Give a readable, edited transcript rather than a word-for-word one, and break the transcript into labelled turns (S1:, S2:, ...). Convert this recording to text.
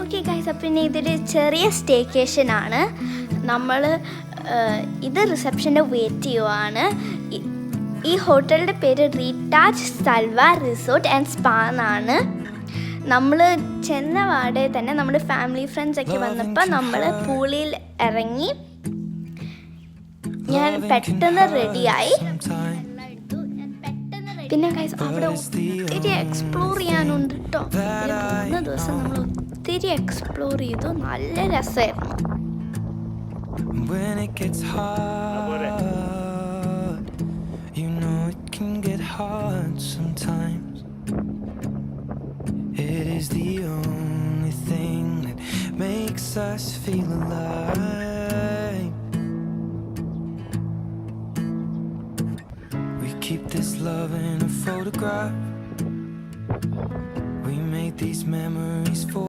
S1: Okay guys, പിന്നെ ഇതൊരു ചെറിയ സ്റ്റേക്കേഷനാണ്. നമ്മൾ ഇത് റിസപ്ഷന് വെയിറ്റ് ചെയ്യുവാണ്. ഈ ഹോട്ടലിൻ്റെ പേര് റീടാച്ച് സൽവാർ റിസോർട്ട് ആൻഡ് സ്പാ എന്നാണ്. നമ്മൾ ചെന്ന വാടെ തന്നെ നമ്മുടെ ഫാമിലി ഫ്രണ്ട്സൊക്കെ വന്നപ്പോൾ നമ്മൾ പൂളിൽ ഇറങ്ങി. ഞാൻ പെട്ടെന്ന് റെഡിയായി. പിന്നെ ഗൈസ് അവിടെ ഒത്തിരി എക്സ്പ്ലോർ ചെയ്യാനുണ്ട് കേട്ടോ. 3 ദിവസം നമ്മൾ ഒത്തിരി എക്സ്പ്ലോർ ചെയ്തു. നല്ല രസമായിരുന്നു.
S2: It is the only thing that makes us feel alive. We keep this love in a photograph. We made these memories for